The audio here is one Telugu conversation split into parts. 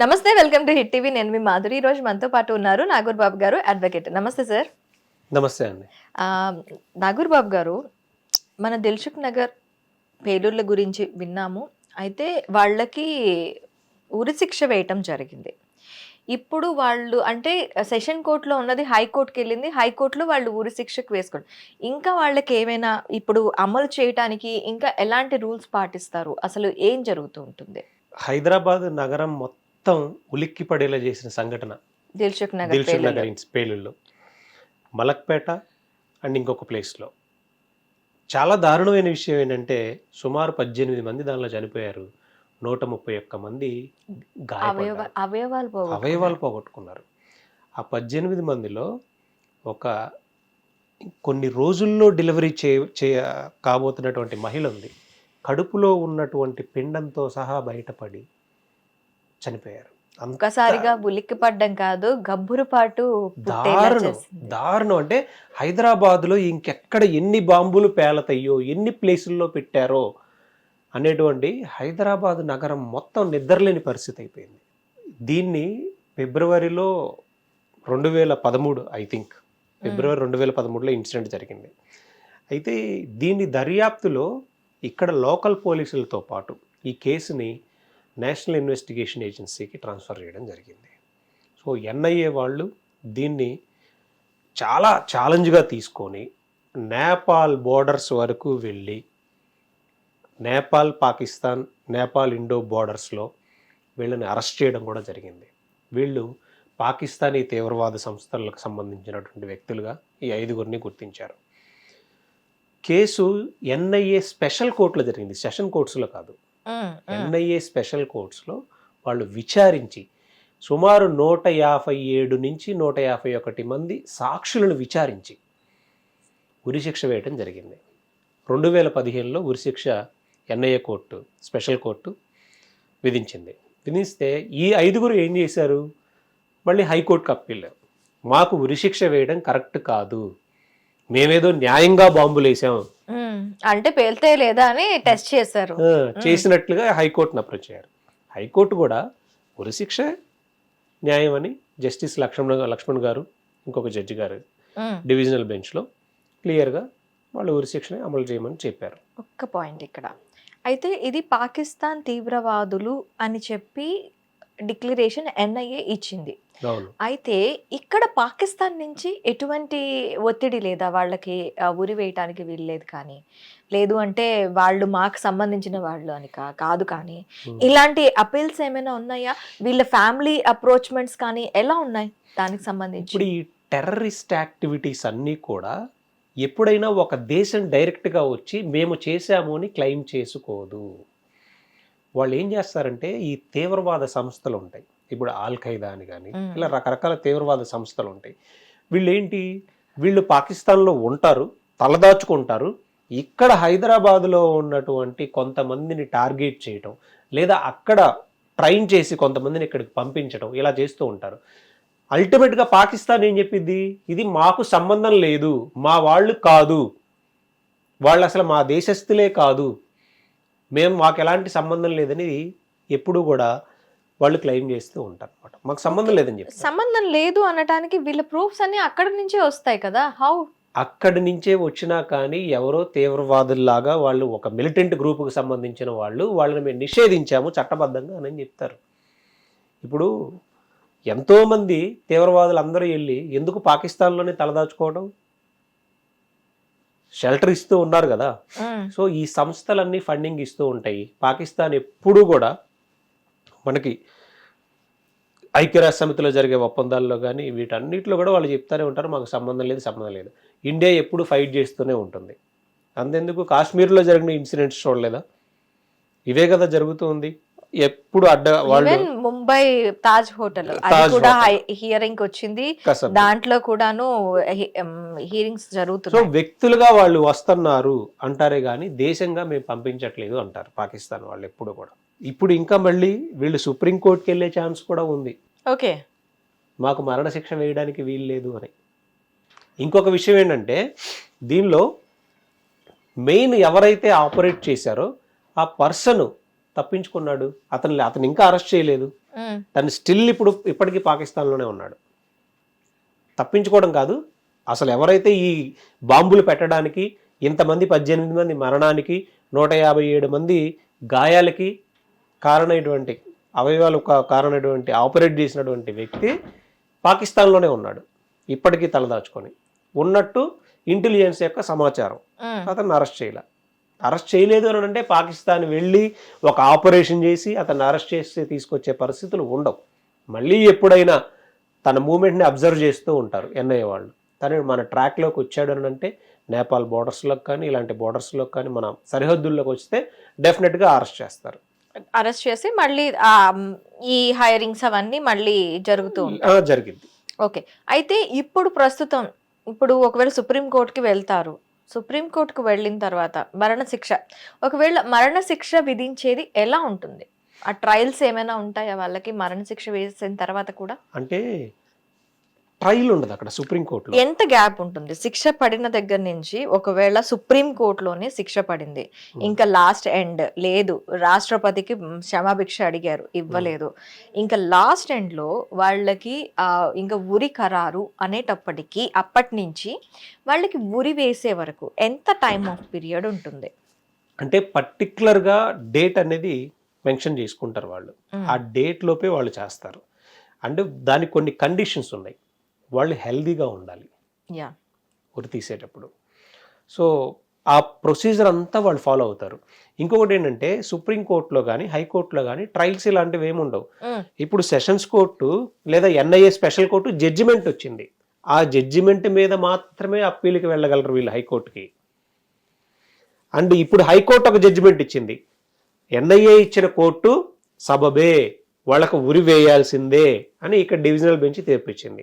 నమస్తే, వెల్కమ్ టు హిట్ టీవీ. నేను మీ మాధురి. ఈ రోజు మనతో పాటు ఉన్నారు నాగూర్ బాబు గారు, అడ్వకేట్. నమస్తే సార్. నమస్తే అండి. నాగూర్ బాబు గారు, మన దిల్సుఖ్ నగర్ పేలుళ్ల గురించి విన్నాము. అయితే వాళ్ళకి ఉరి శిక్ష వేయటం జరిగింది. ఇప్పుడు వాళ్ళు అంటే సెషన్ కోర్టులో ఉన్నది హైకోర్టుకి వెళ్ళింది. హైకోర్టులో వాళ్ళు ఉరి శిక్షకు వేసుకోండి. ఇంకా వాళ్ళకి ఏమైనా ఇప్పుడు అమలు చేయటానికి ఇంకా ఎలాంటి రూల్స్ పాటిస్తారు? అసలు ఏం జరుగుతూ ఉంటుంది? హైదరాబాద్ నగరం మొత్తం ఉలిక్కి పడేలా చేసిన సంఘటన దిల్సుఖ్ దిల్సుఖ్ నగర్ నగర్ పేలుళ్ళు, మలక్పేట అండ్ ఇంకొక ప్లేస్లో. చాలా దారుణమైన విషయం ఏంటంటే సుమారు 18 మంది దానిలో చనిపోయారు. 131 మంది గాయపడ్డారు, అవయవాలు పోగొట్టుకున్నారు. ఆ 18 మందిలో ఒక కొన్ని రోజుల్లో డెలివరీ కాబోతున్నటువంటి మహిళ ఉంది. కడుపులో ఉన్నటువంటి పిండంతో సహా బయటపడి చనిపోయారు. ఒక్కసారిగా ఉలిక్కి పడ్డం కాదు, గబ్బురుపాటు దారుణం. అంటే హైదరాబాద్లో ఇంకెక్కడ ఎన్ని బాంబులు పేలతాయో, ఎన్ని ప్లేసుల్లో పెట్టారో అనేటువంటి హైదరాబాద్ నగరం మొత్తం నిద్రలేని పరిస్థితి అయిపోయింది. దీన్ని ఫిబ్రవరిలో 2013 ఐ థింక్ ఫిబ్రవరి 2013లో ఇన్సిడెంట్ జరిగింది. అయితే దీని దర్యాప్తులో ఇక్కడ లోకల్ పోలీసులతో పాటు ఈ కేసుని నేషనల్ ఇన్వెస్టిగేషన్ ఏజెన్సీకి ట్రాన్స్ఫర్ చేయడం జరిగింది. సో ఎన్ఐఏ వాళ్ళు దీన్ని చాలా ఛాలెంజ్గా తీసుకొని నేపాల్ బోర్డర్స్ వరకు వెళ్ళి, నేపాల్ పాకిస్తాన్, నేపాల్ ఇండో బోర్డర్స్లో వీళ్ళని అరెస్ట్ చేయడం కూడా జరిగింది. వీళ్ళు పాకిస్తానీ తీవ్రవాద సంస్థలకు సంబంధించినటువంటి వ్యక్తులుగా ఈ 5గురిని గుర్తించారు. కేసు ఎన్ఐఏ స్పెషల్ కోర్టులో జరిగింది, సెషన్ కోర్ట్స్లో కాదు. ఎన్ఐఏ స్పెషల్ కోర్ట్స్లో వాళ్ళు విచారించి సుమారు 157 నుంచి 151 మంది సాక్షులను విచారించి ఉరిశిక్ష వేయడం జరిగింది. 2015లో ఉరిశిక్ష ఎన్ఐఏ కోర్టు, స్పెషల్ కోర్టు విధించింది. విధిస్తే ఈ 5గురు ఏం చేశారు, మళ్ళీ హైకోర్టుకు అప్పీల్. మాకు ఉరిశిక్ష వేయడం కరెక్ట్ కాదు, మేమేదో న్యాయంగా బాంబులు వేసాం అంటే పేల్తే లేదా అని టెస్ట్ చేశారు చేసినట్లుగా హైకోర్టును అప్రోచ్ అయ్యారు. హైకోర్టు కూడా ఉరిశిక్ష న్యాయం అని జస్టిస్ లక్ష్మణ్ గారు, ఇంకొక జడ్జి గారు డివిజనల్ బెంచ్లో క్లియర్గా వాళ్ళు ఉరిశిక్షని అమలు చేయమని చెప్పారు. ఒక్క పాయింట్ ఇక్కడ, అయితే ఇది పాకిస్తాన్ తీవ్రవాదులు అని చెప్పి డిక్లరేషన్ ఎన్ఐఏ ఇచ్చింది. అయితే ఇక్కడ పాకిస్తాన్ నుంచి ఎటువంటి ఒత్తిడి లేదా వాళ్ళకి ఉరి వేయటానికి వీల్లేదు కానీ, లేదు అంటే వాళ్ళు మాకు సంబంధించిన వాళ్ళు అని కాదు కానీ, ఇలాంటి అపీల్స్ ఏమైనా ఉన్నాయా? వీళ్ళ ఫ్యామిలీ అప్రోచ్మెంట్స్ కానీ ఎలా ఉన్నాయి దానికి సంబంధించి? ఇప్పుడు ఈ టెర్రరిస్ట్ యాక్టివిటీస్ అన్నీ కూడా ఎప్పుడైనా ఒక దేశం డైరెక్ట్గా వచ్చి మేము చేశాము అని క్లెయిమ్ చేసుకోదు. వాళ్ళు ఏం చేస్తారంటే ఈ తీవ్రవాద సంస్థలు ఉంటాయి, ఇప్పుడు ఆల్ ఖైదా అని కానీ ఇలా రకరకాల తీవ్రవాద సంస్థలు ఉంటాయి. వీళ్ళు పాకిస్తాన్లో ఉంటారు, తలదాచుకుంటారు. ఇక్కడ హైదరాబాద్లో ఉన్నటువంటి కొంతమందిని టార్గెట్ చేయటం, లేదా అక్కడ ట్రైన్ చేసి కొంతమందిని ఇక్కడికి పంపించడం, ఇలా చేస్తూ ఉంటారు. అల్టిమేట్గా పాకిస్తాన్ ఏం చెప్పింది, ఇది మాకు సంబంధం లేదు, మా వాళ్ళు కాదు, వాళ్ళు అసలు మా దేశస్థులే కాదు, మాకు ఎలాంటి సంబంధం లేదని ఎప్పుడు కూడా వాళ్ళు క్లెయిమ్ చేస్తూ ఉంటారు అనమాట. మాకు సంబంధం లేదని చెప్పి. సంబంధం లేదు అనడానికి వీళ్ళ ప్రూఫ్స్ అన్ని అక్కడి నుంచే వస్తాయి కదా, హౌ? అక్కడి నుంచే వచ్చినా కానీ ఎవరో తీవ్రవాదుల్లాగా వాళ్ళు ఒక మిలిటెంట్ గ్రూపుకు సంబంధించిన వాళ్ళని మేము నిషేధించాము చట్టబద్ధంగా అని చెప్తారు. ఇప్పుడు ఎంతోమంది తీవ్రవాదులు అందరూ వెళ్ళి ఎందుకు పాకిస్తాన్లోనే తలదాచుకోవడం, షెల్టర్ ఇస్తూ ఉన్నారు కదా. సో ఈ సంస్థలన్నీ ఫండింగ్ ఇస్తూ ఉంటాయి. పాకిస్తాన్ ఎప్పుడూ కూడా మనకి ఐక్యరాజ్య సమితిలో జరిగే ఒప్పందాల్లో కానీ వీటన్నిటిలో కూడా వాళ్ళు చెప్తూనే ఉంటారు మాకు సంబంధం లేదు. ఇండియా ఎప్పుడు ఫైట్ చేస్తూనే ఉంటుంది. అంతెందుకు కాశ్మీర్లో జరిగిన ఇన్సిడెంట్స్ చూడలేదా? ఇవే కదా జరుగుతూ ఉంది. ఎప్పుడు ముంబై తాజ్ హోటల్ కూడా హియరింగ్ వచ్చింది, దాంట్లో కూడాను హియరింగ్స్ జరుగుతున్నాయి. సో వ్యక్తులుగా వాళ్ళు వస్తున్నారు అంటారే గానీ దేశంగా మేము పంపించట్లేదు అంటారు పాకిస్తాన్ వాళ్ళు ఎప్పుడు కూడా. ఇప్పుడు ఇంకా మళ్ళీ వీళ్ళు సుప్రీంకోర్టుకి వెళ్ళే ఛాన్స్ కూడా ఉంది. ఓకే, మాకు మరణశిక్ష వేయడానికి వీలు లేదు అని. ఇంకొక విషయం ఏంటంటే దీనిలో మెయిన్ ఎవరైతే ఆపరేట్ చేశారో ఆ పర్సన్ తప్పించుకున్నాడు, అతను ఇంకా అరెస్ట్ చేయలేదు. తను స్టిల్ ఇప్పటికీ పాకిస్తాన్లోనే ఉన్నాడు. తప్పించుకోవడం కాదు, అసలు ఎవరైతే ఈ బాంబులు పెట్టడానికి, ఇంతమంది 18 మంది మరణానికి, 157 మంది గాయాలకి కారణమైనటువంటి అవయవాలు కారణమైనటువంటి ఆపరేట్ చేసినటువంటి వ్యక్తి పాకిస్తాన్లోనే ఉన్నాడు, ఇప్పటికీ తలదాచుకొని ఉన్నట్టు ఇంటెలిజెన్స్ యొక్క సమాచారం. అతన్ని అరెస్ట్ చేయలేదు అని అంటే పాకిస్తాన్ వెళ్ళి ఒక ఆపరేషన్ చేసి అతన్ని అరెస్ట్ చేసి తీసుకొచ్చే పరిస్థితులు ఉండవు. మళ్ళీ ఎప్పుడైనా తన మూమెంట్ని అబ్జర్వ్ చేస్తూ ఉంటారు ఎన్ఐఏ వాళ్ళు. తను మన ట్రాక్లోకి వచ్చాడు అని అంటే నేపాల్ బోర్డర్స్లోకి కానీ ఇలాంటి బోర్డర్స్లోకి కానీ మన సరిహద్దుల్లోకి వస్తే డెఫినెట్గా అరెస్ట్ చేస్తారు. అరెస్ట్ చేసి మళ్ళీ ఈ హైరింగ్స్ అవన్నీ మళ్ళీ జరిగింది. ఓకే, అయితే ఇప్పుడు ప్రస్తుతం ఒకవేళ సుప్రీంకోర్టుకి వెళ్తారు, సుప్రీంకోర్టుకు వెళ్ళిన తర్వాత ఒకవేళ మరణశిక్ష విధించేది ఎలా ఉంటుంది? ఆ ట్రయల్స్ ఏమైనా ఉంటాయా వాళ్ళకి మరణశిక్ష వేసిన తర్వాత కూడా? అంటే ట్రయల్ ఉండదు అక్కడ సుప్రీంకోర్టులో. ఎంత గ్యాప్ ఉంటుంది శిక్ష పడిన దగ్గర నుంచి? ఒకవేళ సుప్రీంకోర్టులోనే శిక్ష పడింది, ఇంకా లాస్ట్ ఎండ్ లేదు, రాష్ట్రపతికి క్షమాభిక్ష అడిగారు, ఇవ్వలేదు, ఇంకా లాస్ట్ ఎండ్ లో వాళ్ళకి ఇంకా ఉరి ఖరారు అనేటప్పటికీ అప్పటి నుంచి వాళ్ళకి ఉరి వేసే వరకు ఎంత టైమ్ ఆఫ్ పీరియడ్ ఉంటుంది? అంటే పర్టికులర్గా డేట్ అనేది మెన్షన్ చేసుకుంటారు వాళ్ళు. ఆ డేట్ లోపే వాళ్ళు చేస్తారు. అంటే దానికి కొన్ని కండిషన్స్ ఉన్నాయి. వాళ్ళు హెల్దీగా ఉండాలి ఉరి తీసేటప్పుడు. సో ఆ ప్రొసీజర్ అంతా వాళ్ళు ఫాలో అవుతారు. ఇంకొకటి ఏంటంటే సుప్రీంకోర్టులో కానీ హైకోర్టులో కానీ ట్రయల్స్ ఇలాంటివి ఏమి ఉండవు. ఇప్పుడు సెషన్స్ కోర్టు లేదా ఎన్ఐఏ స్పెషల్ కోర్టు జడ్జిమెంట్ వచ్చింది, ఆ జడ్జిమెంట్ మీద మాత్రమే అప్పీల్కి వెళ్ళగలరు వీళ్ళు హైకోర్టుకి. అండ్ ఇప్పుడు హైకోర్టు ఒక జడ్జిమెంట్ ఇచ్చింది, ఎన్ఐఏ ఇచ్చిన కోర్టు సబబే, వాళ్ళకు ఉరి వేయాల్సిందే అని ఇక్కడ డివిజనల్ బెంచ్ తీర్పిచ్చింది.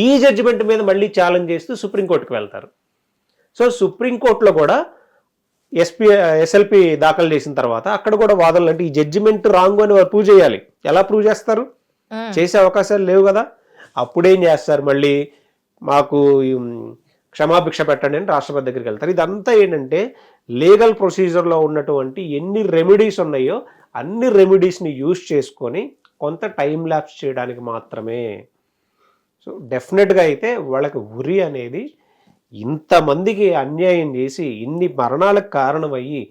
ఈ జడ్జిమెంట్ మీద మళ్ళీ ఛాలెంజ్ చేస్తూ సుప్రీంకోర్టుకు వెళ్తారు. సో సుప్రీంకోర్టులో కూడా ఎస్ఎల్పి దాఖలు చేసిన తర్వాత అక్కడ కూడా వాదనలు, అంటే ఈ జడ్జిమెంట్ రాంగ్ అని వారు ప్రూవ్ చేయాలి. ఎలా ప్రూవ్ చేస్తారు? చేసే అవకాశాలు లేవు కదా. అప్పుడేం చేస్తారు, మళ్ళీ మాకు క్షమాభిక్ష పెట్టండి అని రాష్ట్రపతి దగ్గరికి వెళ్తారు. ఇదంతా ఏంటంటే లీగల్ ప్రొసీజర్లో ఉన్నటువంటి ఎన్ని రెమెడీస్ ఉన్నాయో అన్ని రెమెడీస్ని యూజ్ చేసుకొని కొంత టైం ల్యాప్స్ చేయడానికి మాత్రమే. సో డెఫినెట్గా అయితే వాళ్ళకి ఉరి అనేది ఇంతమందికి అన్యాయం చేసి ఇన్ని మరణాలకు కారణమయ్యి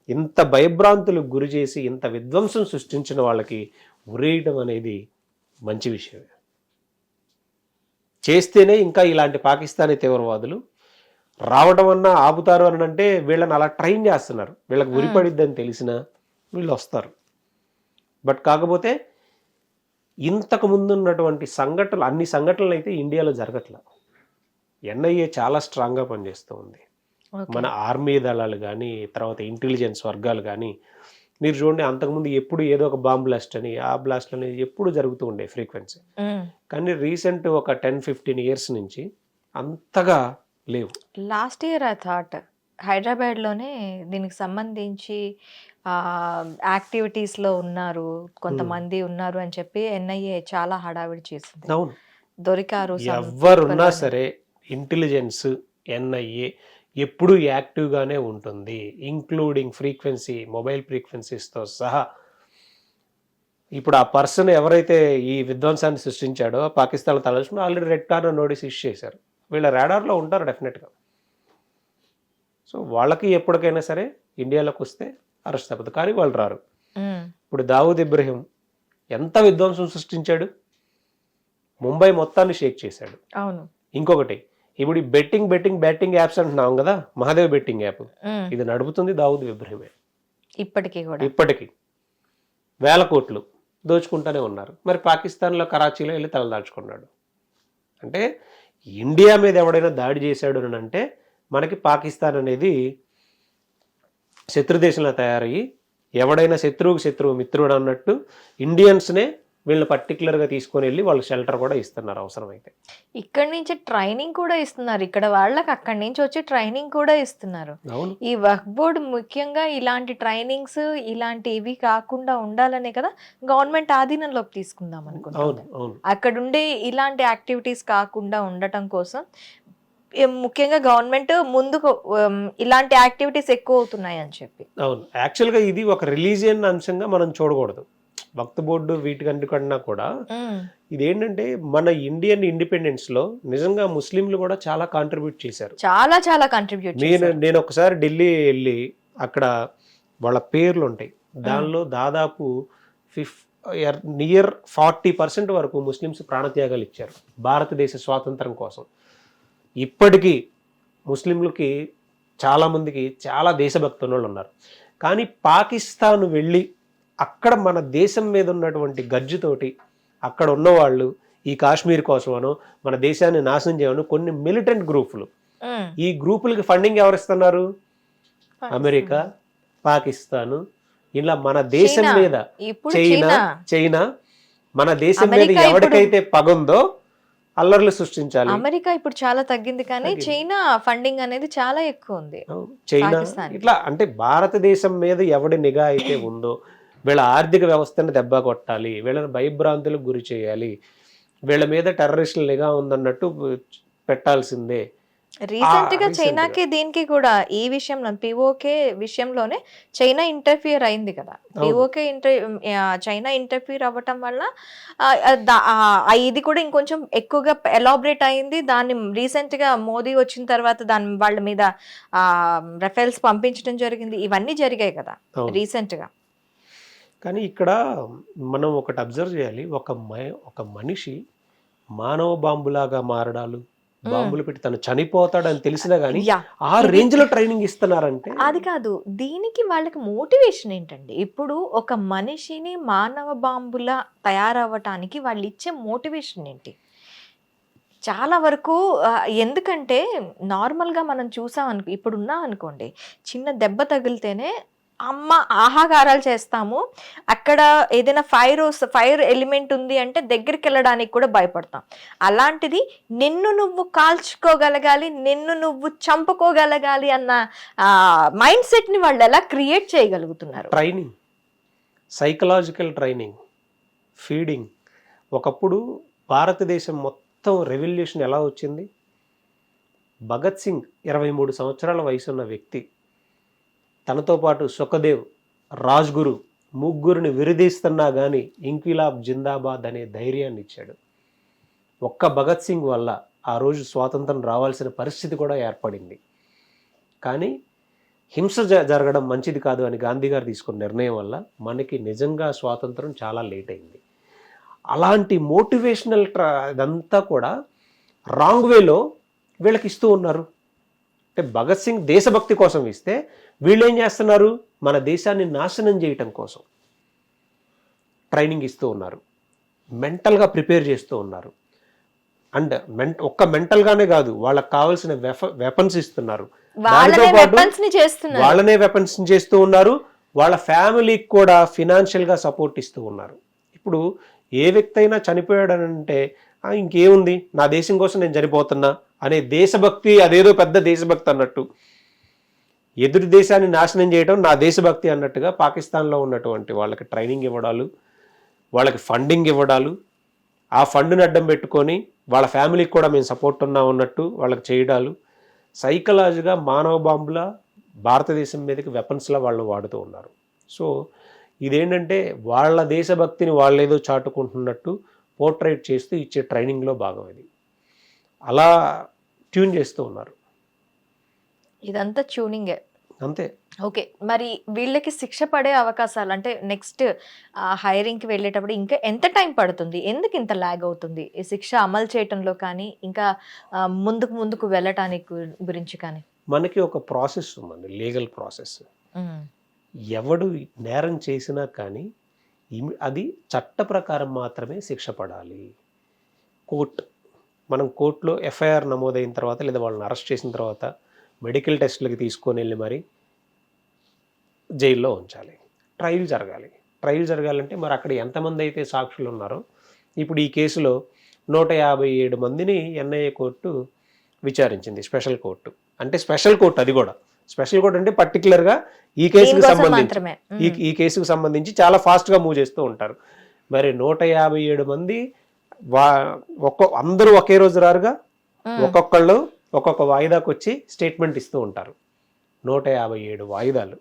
ఇంత భయభ్రాంతులకు గురి చేసి ఇంత విధ్వంసం సృష్టించిన వాళ్ళకి ఉరేయడం అనేది మంచి విషయమే. చేస్తేనే ఇంకా ఇలాంటి పాకిస్తానీ తీవ్రవాదులు రావడం అన్నా ఆపుతారు అని అంటే వీళ్ళని అలా ట్రైన్ చేస్తున్నారు. వీళ్ళకి ఉరిపడిద్దని తెలిసినా వీళ్ళు వస్తారు. బట్ కాకపోతే ఇంతకు ముందు ఉన్నటువంటి సంఘటనలు, అన్ని సంఘటనలు అయితే ఇండియాలో జరగట్లా. ఎన్ఐఏ చాలా స్ట్రాంగ్గా పనిచేస్తూ ఉంది. మన ఆర్మీ దళాలు కానీ తర్వాత ఇంటెలిజెన్స్ వర్గాలు కానీ మీరు చూడండి, అంతకుముందు ఎప్పుడు ఏదో ఒక బాంబ్ బ్లాస్ట్ అని ఆ బ్లాస్ట్ అనేది ఎప్పుడు జరుగుతూ ఉండే ఫ్రీక్వెన్సీ. కానీ రీసెంట్ ఒక 10-15 ఇయర్స్ నుంచి అంతగా లేవు. లాస్ట్ ఇయర్ ఐ థాట్ హైదరాబాద్లోనే దీనికి సంబంధించి యాక్టివిటీస్లో ఉన్నారు కొంతమంది ఉన్నారు అని చెప్పి ఎన్ఐఏ చాలా హడావిడి చేసింది. అవును, దొరికారు. ఎవరున్నా సరే ఇంటెలిజెన్స్ ఎన్ఐఏ ఎప్పుడు యాక్టివ్గానే ఉంటుంది, ఇంక్లూడింగ్ ఫ్రీక్వెన్సీ, మొబైల్ ఫ్రీక్వెన్సీస్తో సహా. ఇప్పుడు ఆ పర్సన్ ఎవరైతే ఈ విధ్వంసాన్ని సృష్టించాడో పాకిస్తాన్ తలచుకుని already red corner notice issue చేశారు. వీళ్ళ రాడార్లో ఉంటారు డెఫినెట్గా. సో వాళ్ళకి ఎప్పటికైనా సరే ఇండియాలోకి వస్తే అరెస్ట్ అవుతుంది, కానీ వాళ్ళు రారు. ఇప్పుడు దావూద్ ఇబ్రహీం ఎంత విధ్వంసం సృష్టించాడు, ముంబై మొత్తాన్ని షేక్ చేశాడు. అవును. ఇంకొకటి, ఇప్పుడు ఈ బెట్టింగ్ యాప్స్ అంటున్నాం కదా, మహాదేవ్ బెట్టింగ్ యాప్, ఇది నడుపుతుంది దావూద్ ఇబ్రహీమే. ఇప్పటికీ 1000 కోట్లు దోచుకుంటూనే ఉన్నారు. మరి పాకిస్తాన్లో కరాచీలో వెళ్ళి తలదాచుకున్నాడు. అంటే ఇండియా మీద ఎవడైనా దాడి చేశాడు అని అంటే మనకి పాకిస్తాన్ అనేది శత్రుదేశంలో తయారయ్యి, ఎవడైనా శత్రువుకి శత్రువు మిత్రుడు అన్నట్టు ఇండియన్స్నే వీళ్ళని పర్టికులర్గా తీసుకొని వెళ్ళి వాళ్ళకి షెల్టర్ కూడా ఇస్తున్నారు అవసరమైతే. ఇక్కడి నుంచి ట్రైనింగ్ కూడా ఇస్తున్నారు, ఇక్కడ వాళ్ళకి అక్కడి నుంచి వచ్చి ట్రైనింగ్ కూడా ఇస్తున్నారు. ఈ వక్ఫ్ బోర్డు ముఖ్యంగా ఇలాంటి ట్రైనింగ్స్ ఇలాంటివి కాకుండా ఉండాలనే కదా గవర్నమెంట్ ఆధీనంలోకి తీసుకుందాం అనుకుంటున్నాను. అక్కడుండే ఇలాంటి యాక్టివిటీస్ కాకుండా ఉండటం కోసం ముఖ్యంగా గవర్నమెంట్ ముందుకు ఇలాంటి యాక్టివిటీస్ ఎక్కువ అవుతున్నాయి అని చెప్పి. అవును, యాక్చువల్గా ఇది ఒక రిలీజియన్ అంశంగా మనం చూడకూడదు. వక్ఫ్ బోర్డు వీటికన్నా కూడా ఉమ్, ఇదేంటంటే మన ఇండియన్ ఇండిపెండెన్స్ లో నిజంగా ముస్లింలు కూడా చాలా కాంట్రిబ్యూట్ చేశారు. చాలా చాలా కంట్రిబ్యూట్ నేను ఒకసారి ఢిల్లీ వెళ్ళి అక్కడ వాళ్ళ పేర్లు ఉంటాయి, దానిలో దాదాపు నియర్ 40% వరకు ముస్లిమ్స్ ప్రాణత్యాగాలు ఇచ్చారు భారతదేశ స్వాతంత్రం కోసం. ఇప్పటికీ ముస్లింలకి చాలామందికి చాలా దేశభక్తి ఉన్న వాళ్ళు ఉన్నారు. కానీ పాకిస్తాన్ వెళ్ళి అక్కడ మన దేశం మీద ఉన్నటువంటి గజ్జుతోటి అక్కడ ఉన్నవాళ్ళు ఈ కాశ్మీర్ కోసమనో మన దేశాన్ని నాశనం చేయమని కొన్ని మిలిటెంట్ గ్రూపులు, ఈ గ్రూపులకి ఫండింగ్ ఎవరిస్తున్నారు? అమెరికా, పాకిస్తాన్, ఇలా మన దేశం మీద చైనా మన దేశం మీద ఎవరికైతే పగుందో అల్లర్లు సృష్టించాలి. అమెరికా ఇప్పుడు చాలా తగ్గింది, కానీ చైనా ఫండింగ్ అనేది చాలా ఎక్కువ ఉంది. చైనా ఇట్లా అంటే భారతదేశం మీద ఎవడి నిఘా అయితే ఉందో వీళ్ళ ఆర్థిక వ్యవస్థను దెబ్బ కొట్టాలి, వీళ్ళని భయభ్రాంతులకు గురి చేయాలి, వీళ్ళ మీద టెర్రరిస్టుల నిఘా ఉందన్నట్టు పెట్టాల్సిందే. రీసెంట్ గా చైనాకి దీనికి కూడా ఈ విషయంలో పిఓకే విషయంలోనే చైనా ఇంటర్ఫియర్ అయింది కదా. పిఓకే చైనా ఇంటర్ఫియర్ అవ్వటం వల్ల ఇది కూడా ఇంకొంచెం ఎక్కువగా ఎలాబరేట్ అయింది. దాన్ని రీసెంట్ గా మోదీ వచ్చిన తర్వాత దాని వాళ్ళ మీద రఫేల్స్ పంపించడం జరిగింది. ఇవన్నీ జరిగాయి కదా రీసెంట్ గా. కానీ ఇక్కడ మనం ఒకటి అబ్జర్వ్ చేయాలి, ఒక మనిషి మానవ బాంబులాగా మారడాలు, బాంబులు పెట్టి తను చనిపోతాడని తెలిసినా గానీ ఆ రేంజ్ లో ట్రైనింగ్ ఇస్తున్నారంటే అది కాదు. దీనికి వాళ్ళకి మోటివేషన్ ఏంటండి? ఇప్పుడు ఒక మనిషిని మానవ బాంబులా తయారవ్వటానికి వాళ్ళు ఇచ్చే మోటివేషన్ ఏంటి? చాలా వరకు ఎందుకంటే నార్మల్గా మనం చూసాం ఇప్పుడు ఉన్నాం అనుకోండి, చిన్న దెబ్బ తగిలితేనే అమ్మ ఆహాకారాలు చేస్తాము. అక్కడ ఏదైనా ఫైర్ ఎలిమెంట్ ఉంది అంటే దగ్గరికి వెళ్ళడానికి కూడా భయపడతాం. అలాంటిది నిన్ను నువ్వు కాల్చుకోగలగాలి, నిన్ను నువ్వు చంపుకోగలగాలి అన్న మైండ్ సెట్ ని వాళ్ళు ఎలా క్రియేట్ చేయగలుగుతున్నారు? Training, psychological training, feeding. ఒకప్పుడు భారతదేశం మొత్తం రెవల్యూషన్ ఎలా వచ్చింది? భగత్ సింగ్ 23 సంవత్సరాల వయసున్న వ్యక్తి, తనతో పాటు సుఖదేవ్, రాజ్గురు ముగ్గురిని విరదీస్తున్నా కానీ ఇంక్విలాబ్ జిందాబాద్ అనే ధైర్యాన్ని ఇచ్చాడు. ఒక్క భగత్ సింగ్ వల్ల ఆ రోజు స్వాతంత్రం రావాల్సిన పరిస్థితి కూడా ఏర్పడింది. కానీ హింస జరగడం మంచిది కాదు అని గాంధీ గారు తీసుకున్న నిర్ణయం వల్ల మనకి నిజంగా స్వాతంత్రం చాలా లేట్ అయింది. అలాంటి మోటివేషనల్ ఇదంతా కూడా రాంగ్ వేలో వీళ్ళకి ఇస్తూ ఉన్నారు. అంటే భగత్ సింగ్ దేశభక్తి కోసం ఇస్తే వీళ్ళు ఏం చేస్తున్నారు? మన దేశాన్ని నాశనం చేయటం కోసం ట్రైనింగ్ ఇస్తూ ఉన్నారు, మెంటల్గా ప్రిపేర్ చేస్తూ ఉన్నారు. అండ్ ఒక్క మెంటల్గానే కాదు, వాళ్ళకి కావాల్సిన వెపన్స్ ఇస్తున్నారు, వాళ్ళనే వెపన్స్ చేస్తూ ఉన్నారు. వాళ్ళ ఫ్యామిలీకి కూడా ఫినాన్షియల్గా సపోర్ట్ ఇస్తూ ఉన్నారు. ఇప్పుడు ఏ వ్యక్తి అయినా చనిపోయాడనంటే ఇంకేముంది, నా దేశం కోసం నేను చనిపోతున్నా అనే దేశభక్తి, అదేదో పెద్ద దేశభక్తి అన్నట్టు, ఎదురు దేశాన్ని నాశనం చేయడం నా దేశభక్తి అన్నట్టుగా పాకిస్తాన్లో ఉన్నటువంటి వాళ్ళకి ట్రైనింగ్ ఇవ్వడాలు, వాళ్ళకి ఫండింగ్ ఇవ్వడాలు, ఆ ఫండ్ని అడ్డం పెట్టుకొని వాళ్ళ ఫ్యామిలీకి కూడా మేము సపోర్ట్ ఉన్నాం అన్నట్టు వాళ్ళకి చేయడాలు, సైకలాజిగా మానవ బాంబుల భారతదేశం మీదకి వెపన్స్లా వాళ్ళు వాడుతూ ఉన్నారు. సో ఇదేంటంటే వాళ్ళ దేశభక్తిని వాళ్ళేదో చాటుకుంటున్నట్టు పోర్ట్రేట్ చేస్తూ ఇచ్చే ట్రైనింగ్లో భాగం ఇది. అలా ట్యూన్ చేస్తూ ఉన్నారు. ఇదంతా ట్యూనింగే అంతే. ఓకే, మరి వీళ్ళకి శిక్ష పడే అవకాశాలు అంటే నెక్స్ట్ హైరింగ్కి వెళ్ళేటప్పుడు ఇంకా ఎంత టైం పడుతుంది? ఎందుకు ఇంత ల్యాగ్ అవుతుంది ఈ శిక్ష అమలు చేయటంలో కానీ ఇంకా ముందుకు వెళ్ళటానికి గురించి కానీ? మనకి ఒక ప్రాసెస్ ఉందండి, లీగల్ ప్రాసెస్. ఎవడు నేరం చేసినా కానీ అది చట్ట ప్రకారం మాత్రమే శిక్ష పడాలి. మనం కోర్టులో ఎఫ్ఐఆర్ నమోదైన తర్వాత లేదా వాళ్ళని అరెస్ట్ చేసిన తర్వాత మెడికల్ టెస్ట్లకి తీసుకొని వెళ్ళి మరి జైల్లో ఉంచాలి. ట్రయల్ జరగాలంటే మరి అక్కడ ఎంతమంది అయితే సాక్షులు ఉన్నారో, ఇప్పుడు ఈ కేసులో 157 మందిని ఎన్ఐఏ కోర్టు విచారించింది, స్పెషల్ కోర్టు. అంటే స్పెషల్ కోర్టు, అది కూడా స్పెషల్ కోర్టు అంటే పర్టికులర్గా ఈ కేసుకు సంబంధించి చాలా ఫాస్ట్గా మూవ్ చేస్తూ ఉంటారు. మరి 157 మంది అందరూ ఒకే రోజు రారుగా, ఒక్కొక్కళ్ళు ఒక్కొక్క వాయిదాకు వచ్చి స్టేట్మెంట్ ఇస్తూ ఉంటారు. 157 వాయిదాలు,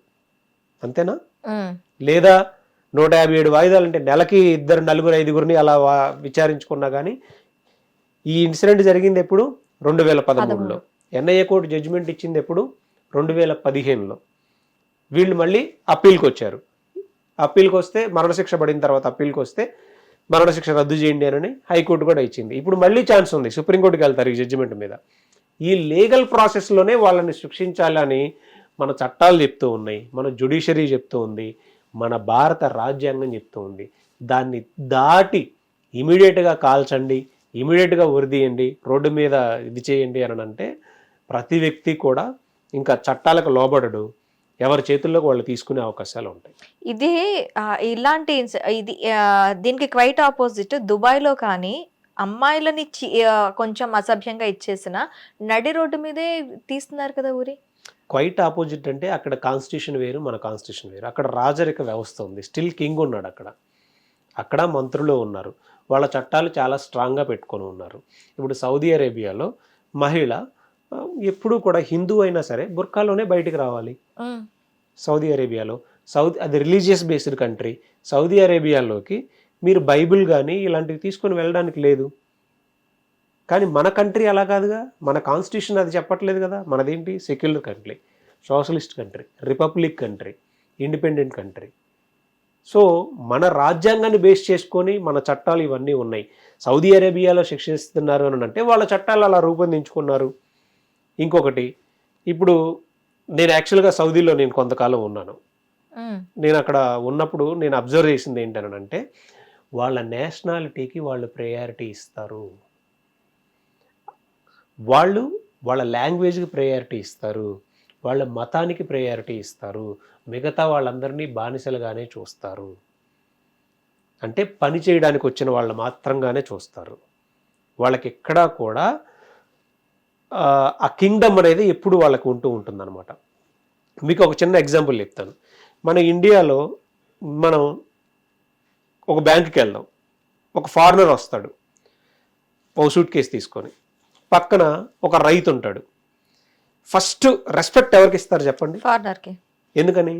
అంతేనా? లేదా 157 వాయిదాలు అంటే నెలకి 2, 4, 5 అలా విచారించుకున్నా కానీ ఈ ఇన్సిడెంట్ జరిగింది ఎప్పుడు 2013లో. ఎన్ఐఏ కోర్టు జడ్జిమెంట్ ఇచ్చింది ఎప్పుడు 2015లో. వీళ్ళు మళ్ళీ అప్పీల్కి వచ్చారు. అప్పీల్కి వస్తే మరణశిక్ష పడిన తర్వాత అప్పీల్కి వస్తే మరణశిక్ష రద్దు చేయండి అని హైకోర్టు కూడా ఇచ్చింది. ఇప్పుడు మళ్ళీ ఛాన్స్ ఉంది, సుప్రీంకోర్టుకి వెళ్తారు ఈ జడ్జిమెంట్ మీద. ఈ లీగల్ ప్రాసెస్లోనే వాళ్ళని శిక్షించాలని మన చట్టాలు చెప్తూ ఉన్నాయి, మన జ్యుడిషియరీ చెప్తూ ఉంది, మన భారత రాజ్యాంగం చెప్తూ ఉంది. దాన్ని దాటి ఇమీడియట్గా కాల్చండి, ఇమీడియట్గా ఉరిదీయండి, రోడ్డు మీద ఇది చేయండి అని అంటే ప్రతి వ్యక్తి కూడా ఇంకా చట్టాలకు లోబడడు, ఎవరి చేతుల్లోకి వాళ్ళు తీసుకునే అవకాశాలు ఉంటాయి. ఇదే ఇలాంటి ఇది దీనికి క్వైట్ ఆపోజిట్ దుబాయ్లో కానీ అమ్మాయిలని కొంచెం అసభ్యంగా ఇచ్చేసిన నడి రోడ్డు మీదే తీస్తున్నారు కదా ఊరి. క్వైట్ ఆపోజిట్ అంటే అక్కడ కాన్స్టిట్యూషన్ వేరు, మన కాన్స్టిట్యూషన్ వేరు. అక్కడ రాజరిక వ్యవస్థ ఉంది, స్టిల్ కింగ్ ఉన్నాడు అక్కడ మంత్రులు ఉన్నారు, వాళ్ళ చట్టాలు చాలా స్ట్రాంగ్గా పెట్టుకొని ఉన్నారు. ఇప్పుడు సౌదీ అరేబియాలో మహిళ ఎప్పుడూ కూడా హిందూ అయినా సరే బుర్కాలోనే బయటికి రావాలి. సౌదీ అరేబియాలో అది రిలీజియస్ బేస్డ్ కంట్రీ. సౌదీ అరేబియాలోకి మీరు బైబిల్ కానీ ఇలాంటివి తీసుకొని వెళ్ళడానికి లేదు. కానీ మన కంట్రీ అలా కాదుగా, మన కాన్స్టిట్యూషన్ అది చెప్పట్లేదు కదా. మనదేంటి secular country, socialist country, republic country, independent country. So మన రాజ్యాంగాన్ని బేస్ చేసుకొని మన చట్టాలు ఇవన్నీ ఉన్నాయి. సౌదీ అరేబియాలో శిక్షిస్తున్నారు అని అంటే వాళ్ళ చట్టాలు అలా రూపొందించుకున్నారు. ఇంకొకటి, ఇప్పుడు నేను యాక్చువల్గా సౌదీలో నేను కొంతకాలం ఉన్నాను. నేను అక్కడ ఉన్నప్పుడు నేను అబ్జర్వ్ చేసింది ఏంటనంటే వాళ్ళ నేషనాలిటీకి వాళ్ళు ప్రయారిటీ ఇస్తారు, వాళ్ళు వాళ్ళ లాంగ్వేజ్కి ప్రయారిటీ ఇస్తారు, వాళ్ళ మతానికి ప్రయారిటీ ఇస్తారు, మిగతా వాళ్ళందరినీ బానిసలుగానే చూస్తారు. అంటే పని చేయడానికి వచ్చిన వాళ్ళు మాత్రంగానే చూస్తారు. వాళ్ళకి ఎక్కడా కూడా ఆ కింగ్డమ్ అనేది ఎప్పుడు వాళ్ళకు ఉంటూ ఉంటుందన్నమాట. మీకు ఒక చిన్న ఎగ్జాంపుల్ చెప్తాను. మన ఇండియాలో మనం ఒక బ్యాంకుకి వెళ్దాం, ఒక ఫారినర్ వస్తాడు ఓ సూట్ కేసు తీసుకొని, పక్కన ఒక రైతు ఉంటాడు. ఫస్ట్ రెస్పెక్ట్ ఎవరికి ఇస్తారు చెప్పండి? ఫారినర్కి. ఎందుకని?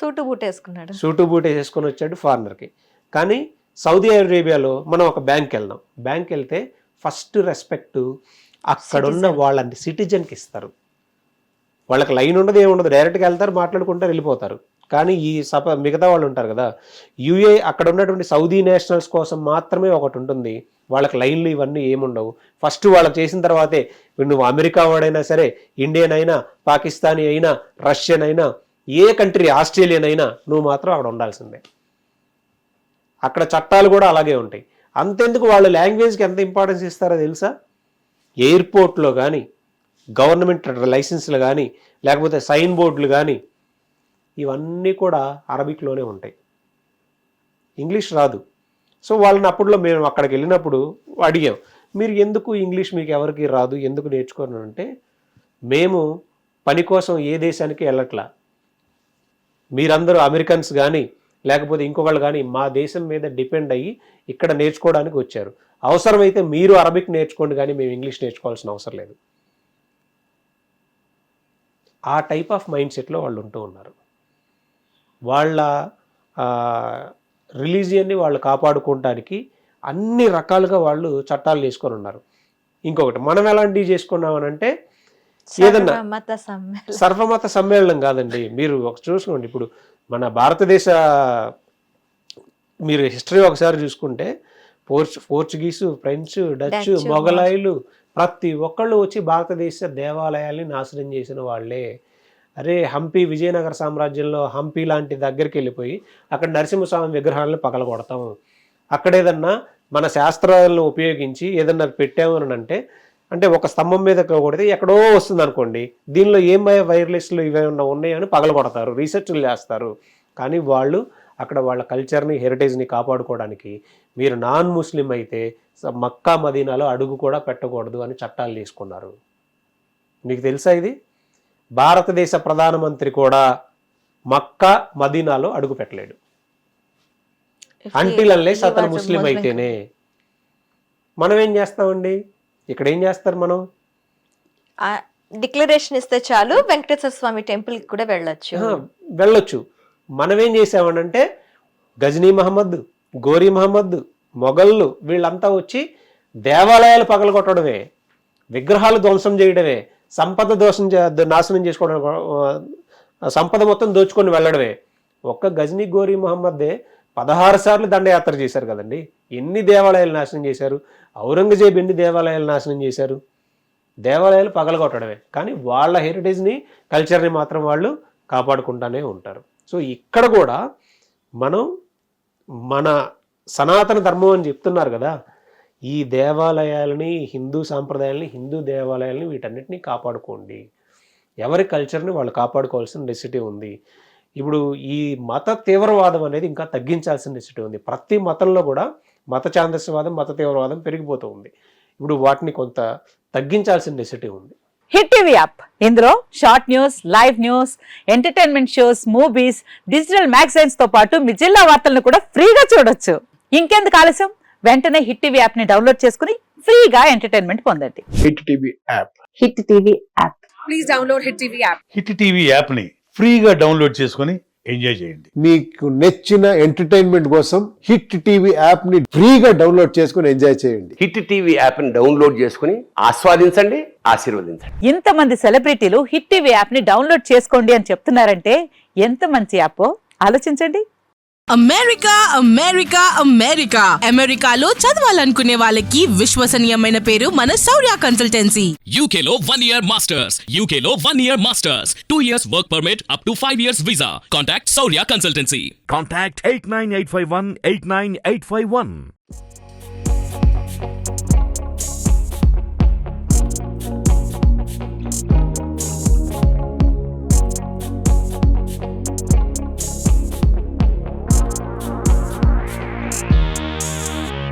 సూటు బూట్ వేసుకున్నాడు, సూటు బూట్ వేసుకొని వచ్చాడు ఫారినర్కి. కానీ సౌదీ అరేబియాలో మనం ఒక బ్యాంక్కి వెళ్దాం, బ్యాంక్కి వెళ్తే ఫస్ట్ రెస్పెక్ట్ అక్కడున్న వాళ్ళ సిటిజన్కి ఇస్తారు. వాళ్ళకి లైన్ ఉండదు, ఏముండదు, డైరెక్ట్గా వెళ్తారు, మాట్లాడుకుంటారు, వెళ్ళిపోతారు. కానీ ఈ మిగతా వాళ్ళు ఉంటారు కదా, అక్కడ ఉన్నటువంటి సౌదీ నేషనల్స్ కోసం మాత్రమే ఒకటి ఉంటుంది, వాళ్ళకి లైన్లు ఇవన్నీ ఏముండవు. ఫస్ట్ వాళ్ళకి చేసిన తర్వాతే నువ్వు అమెరికా వాడైనా సరే, ఇండియన్ అయినా, పాకిస్తానీ అయినా, రష్యన్ అయినా, ఏ కంట్రీ, ఆస్ట్రేలియన్ అయినా, నువ్వు మాత్రం అక్కడ ఉండాల్సిందే. అక్కడ చట్టాలు కూడా అలాగే ఉంటాయి. అంతెందుకు వాళ్ళు లాంగ్వేజ్కి ఎంత ఇంపార్టెన్స్ ఇస్తారో తెలుసా? ఎయిర్పోర్ట్లో కానీ, గవర్నమెంట్ లైసెన్స్లు కానీ, లేకపోతే సైన్ బోర్డులు కానీ, ఇవన్నీ కూడా అరబిక్లోనే ఉంటాయి, ఇంగ్లీష్ రాదు. సో వాళ్ళని అప్పుడులో మేము అక్కడికి వెళ్ళినప్పుడు అడిగాం, మీరు ఎందుకు ఇంగ్లీష్ మీకు ఎవరికి రాదు, ఎందుకు నేర్చుకోను అంటే, మేము పని కోసం ఏ దేశానికి వెళ్ళట్లా, మీరందరూ అమెరికన్స్ కానీ లేకపోతే ఇంకొకళ్ళు కానీ మా దేశం మీద డిపెండ్ అయ్యి ఇక్కడ నేర్చుకోవడానికి వచ్చారు. అవసరమైతే మీరు అరబిక్ నేర్చుకోండి, కానీ మేము ఇంగ్లీష్ నేర్చుకోవాల్సిన అవసరం లేదు. ఆ టైప్ ఆఫ్ మైండ్ సెట్లో వాళ్ళు ఉంటూ ఉన్నారు. వాళ్ళ రిలీజియన్ని వాళ్ళు కాపాడుకోవడానికి అన్ని రకాలుగా వాళ్ళు చట్టాలు చేసుకొని ఉన్నారు. ఇంకొకటి, మనం ఎలాంటివి చేసుకున్నామనంటే ఏదన్నా సర్వమత సమ్మేళనం కాదండి. మీరు చూసుకోండి, ఇప్పుడు మన భారతదేశ మీరు హిస్టరీ ఒకసారి చూసుకుంటే పోర్చుగీసు, ఫ్రెంచ్, డచ్, మొఘలాయులు ప్రతి ఒక్కళ్ళు వచ్చి భారతదేశ దేవాలయాల్ని నాశనం చేసిన వాళ్ళే. అరే హంపి, విజయనగర సామ్రాజ్యంలో హంపి లాంటి దగ్గరికి వెళ్ళిపోయి అక్కడ నరసింహస్వామి విగ్రహాలను పగలగొడతాం. అక్కడ ఏదన్నా మన శాస్త్రాలను ఉపయోగించి ఏదన్నా పెట్టామని అంటే ఒక స్తంభం మీద కొడితే ఎక్కడో వస్తుంది అనుకోండి, దీనిలో ఏం వైర్లెస్లు ఇవేమన్నా ఉన్నాయని పగలగొడతారు, రీసెర్చ్లు చేస్తారు. కానీ వాళ్ళు అక్కడ వాళ్ళ కల్చర్ని, హెరిటేజ్ని కాపాడుకోవడానికి మీరు నాన్ ముస్లిం అయితే మక్కా మదీనాలో అడుగు కూడా పెట్టకూడదు అని చట్టాలు తీసుకున్నారు. మీకు తెలుసా ఇది? భారతదేశ ప్రధానమంత్రి కూడా మక్కా మదీనాలో అడుగు పెట్టలేడు అంటిల్ అన్లెస్ అతను ముస్లిం అయితేనే. మనం ఏం చేస్తామండి, ఇక్కడ ఏం చేస్తారు, మనం డిక్లరేషన్ ఇస్తే చాలు వెంకటేశ్వర స్వామి టెంపుల్కి కూడా వెళ్ళొచ్చు. మనం ఏం చేసామనంటే గజనీ మహమ్మద్, గోరీ మహమ్మద్, మొఘళ్ళు వీళ్ళంతా వచ్చి దేవాలయాలు పగలగొట్టడమే, విగ్రహాలు ధ్వంసం చేయడమే, సంపద నాశనం చేసుకోవడం, సంపద మొత్తం దోచుకొని వెళ్ళడమే. ఒక్క గజనీ గోరీ మహమ్మద్దే 16 సార్లు దండయాత్ర చేశారు కదండి. ఎన్ని దేవాలయాలు నాశనం చేశారు? ఔరంగజేబు ఎన్ని దేవాలయాలు నాశనం చేశారు? దేవాలయాలు పగలగొట్టడమే. కానీ వాళ్ళ హెరిటేజ్ని, కల్చర్ని మాత్రం వాళ్ళు కాపాడుకుంటూనే ఉంటారు. సో ఇక్కడ కూడా మనం మన సనాతన ధర్మం అని చెప్తున్నారు కదా, ఈ దేవాలయాలని, హిందూ సాంప్రదాయాలని, హిందూ దేవాలయాలని వీటన్నిటినీ కాపాడుకోండి. ఎవరి కల్చర్ని వాళ్ళు కాపాడుకోవాల్సిన నెసిటీ ఉంది. ఇప్పుడు ఈ మత తీవ్రవాదం అనేది ఇంకా తగ్గించాల్సిన నెసిటీ ఉంది. ప్రతి మతంలో కూడా మత ఛాందస్యవాదం, మత తీవ్రవాదం పెరిగిపోతూ ఉంది. ఇప్పుడు వాటిని కొంత తగ్గించాల్సిన నెసిటీ ఉంది. హిట్ టీవీ యాప్, ఇందులో short news, live news, entertainment shows, movies, digital magazines తో పాటు మీ జిల్లా వార్తలను కూడా ఫ్రీగా చూడొచ్చు. ఇంకెందుకు ఆలస్యం, వెంటనే హిట్ టీవీ యాప్ ని డౌన్లోడ్ చేసుకుని ఫ్రీగా ఎంటర్టైన్మెంట్ పొందండి. Hit TV app. Hit TV app. Please download hit TV app. Hit TV యాప్ని ఫ్రీగా డౌన్లోడ్ చేసుకొని ఎంజాయ్ చేయండి. మీకు నచ్చిన ఎంటర్టైన్మెంట్ కోసం హిట్ టీవీ యాప్ ని ఫ్రీగా డౌన్లోడ్ చేసుకుని ఎంజాయ్ చేయండి. హిట్ టీవీ యాప్ ని డౌన్లోడ్ చేసుకుని ఆస్వాదించండి, ఆశీర్వదించండి. ఇంతమంది సెలబ్రిటీలు హిట్ టీవీ యాప్ ని డౌన్లోడ్ చేసుకోండి అని చెప్తున్నారంటే ఎంత మంచి యాప్ ఆలోచించండి. అమెరికా అమెరికా అమెరికా అమెరికాలో చదవాలనుకునే వాళ్ళకి విశ్వసనీయమైన పేరు మన శౌర్య కన్సల్టెన్సీ. UK లో 1 year masters, UK లో 1 year masters, 2 years work permit up to 5 years visa. Contact Saurya Consultancy. Contact 89851 89851.